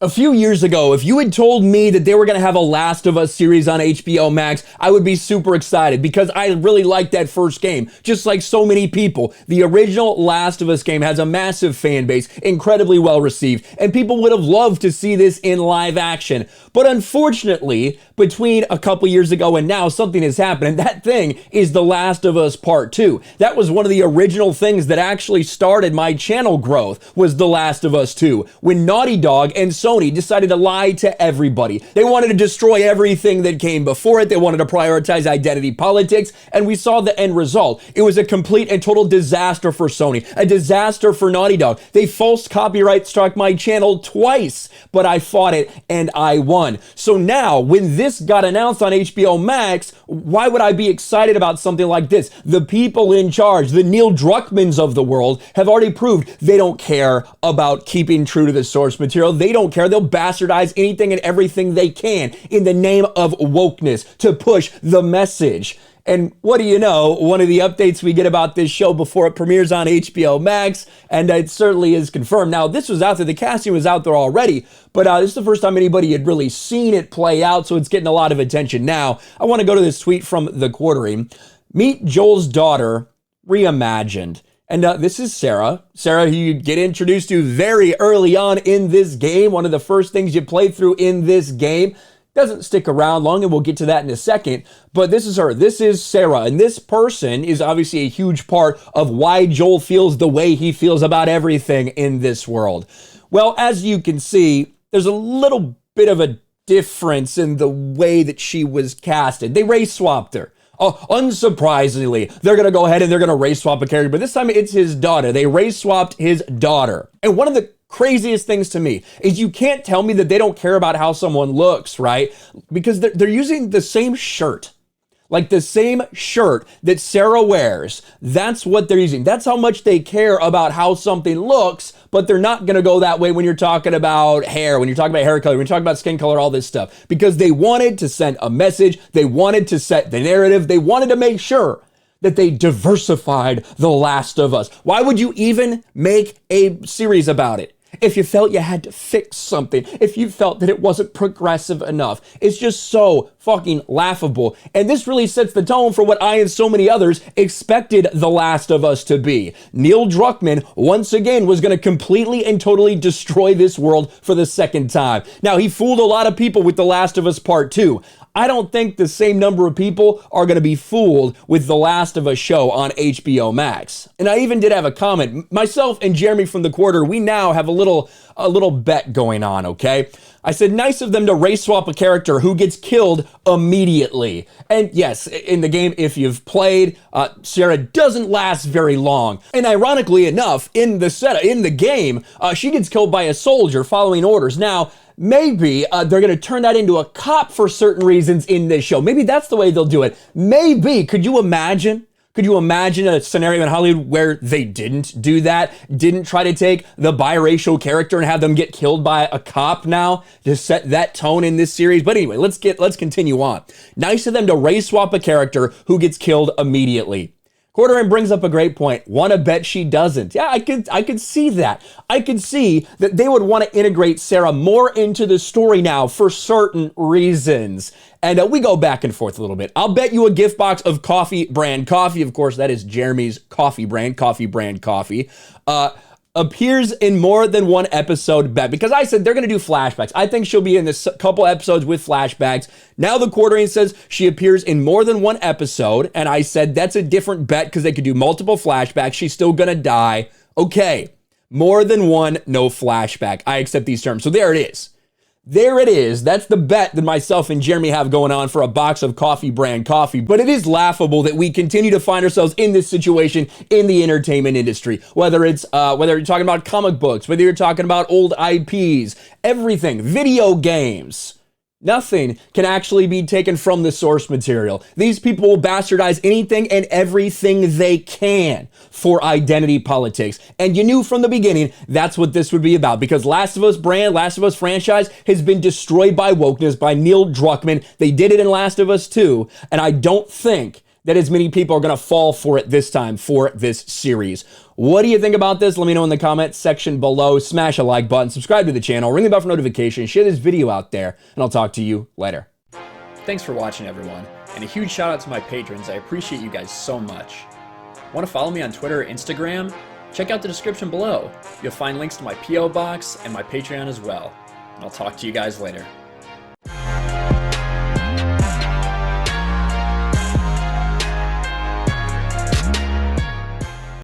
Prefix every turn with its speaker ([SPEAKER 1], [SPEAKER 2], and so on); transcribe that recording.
[SPEAKER 1] A few years ago, if you had told me that they were going to have a Last of Us series on HBO Max, I would be super excited because I really liked that first game, just like so many people. The original Last of Us game has a massive fan base, incredibly well received, and people would have loved to see this in live action. But unfortunately, between a couple years ago and now, something has happened, and that thing is The Last of Us Part 2. That was one of the original things that actually started my channel growth, was The Last of Us 2, when Naughty Dog and Sony decided to lie to everybody. They wanted to destroy everything that came before it. They wanted to prioritize identity politics, and we saw the end result. It was a complete and total disaster for Sony, a disaster for Naughty Dog. They false copyright struck my channel twice, but I fought it and I won. So now, when this got announced on HBO Max, why would I be excited about something like this? The people in charge, the Neil Druckmanns of the world, have already proved they don't care about keeping true to the source material. They don't care. They'll bastardize anything and everything they can in the name of wokeness to push the message. And what do you know, one of the updates we get about this show before it premieres on HBO Max, and it certainly is confirmed. Now, this was out there, the casting was out there already, but this is the first time anybody had really seen it play out, so it's getting a lot of attention now. I want to go to this tweet from The Quartering. Meet Joel's daughter, reimagined. And this is Sarah. Sarah, who you get introduced to very early on in this game. One of the first things you play through in this game. Doesn't stick around long, and we'll get to that in a second. But this is her. This is Sarah. And this person is obviously a huge part of why Joel feels the way he feels about everything in this world. Well, as you can see, there's a little bit of a difference in the way that she was casted. They race swapped her. Oh, unsurprisingly, they're going to go ahead and they're going to race swap a character, but this time it's his daughter. They race swapped his daughter. And one of the craziest things to me is you can't tell me that they don't care about how someone looks, right? Because they're using the same shirt. Like the same shirt that Sarah wears, that's what they're using. That's how much they care about how something looks, but they're not going to go that way when you're talking about hair, when you're talking about hair color, when you're talking about skin color, all this stuff. Because they wanted to send a message, they wanted to set the narrative, they wanted to make sure that they diversified The Last of Us. Why would you even make a series about it? If you felt you had to fix something, if you felt that it wasn't progressive enough, it's just so fucking laughable. And this really sets the tone for what I and so many others expected The Last of Us to be. Neil Druckmann, once again, was going to completely and totally destroy this world for the second time. Now, he fooled a lot of people with The Last of Us Part 2. I don't think the same number of people are going to be fooled with The Last of Us show on HBO Max. And I even did have a comment. Myself and Jeremy from The Quarter, we now have a little bet going on, okay? I said, nice of them to race swap a character who gets killed immediately. And yes, in the game, if you've played, Sarah doesn't last very long. And ironically enough, in the game, she gets killed by a soldier following orders. Now, maybe they're going to turn that into a cop for certain reasons in this show. Maybe that's the way they'll do it. Maybe. Could you imagine? Could you imagine a scenario in Hollywood where they didn't do that? Didn't try to take the biracial character and have them get killed by a cop now to set that tone in this series? But anyway, let's continue on. Nice of them to race swap a character who gets killed immediately. Quartering brings up a great point. Wanna bet she doesn't. Yeah, I could see that. I could see that they would want to integrate Sarah more into the story now for certain reasons. And we go back and forth a little bit. I'll bet you a gift box of coffee brand coffee. Of course, that is Jeremy's coffee brand coffee. Appears in more than one episode bet, because I said they're going to do flashbacks. I think she'll be in this couple episodes with flashbacks. Now the Quartering says she appears in more than one episode, and I said that's a different bet because they could do multiple flashbacks. She's still going to die. Okay, more than one, no flashback. I accept these terms. So there it is. There it is. That's the bet that myself and Jeremy have going on for a box of coffee brand coffee. But it is laughable that we continue to find ourselves in this situation in the entertainment industry. Whether you're talking about comic books, whether you're talking about old IPs, everything, video games. Nothing can actually be taken from the source material. These people will bastardize anything and everything they can for identity politics. And you knew from the beginning that's what this would be about, because Last of Us brand, Last of Us franchise has been destroyed by wokeness, by Neil Druckmann. They did it in Last of Us 2, and I don't think that as many people are going to fall for it this time for this series. What do you think about this? Let me know in the comment section below. Smash a like button, subscribe to the channel, ring the bell for notifications, share this video out there, and I'll talk to you later.
[SPEAKER 2] Thanks for watching, everyone, and a huge shout out to my patrons. I appreciate you guys so much. Want to follow me on Twitter or Instagram? Check out the description below. You'll find links to my P.O. box and my Patreon as well. And I'll talk to you guys later.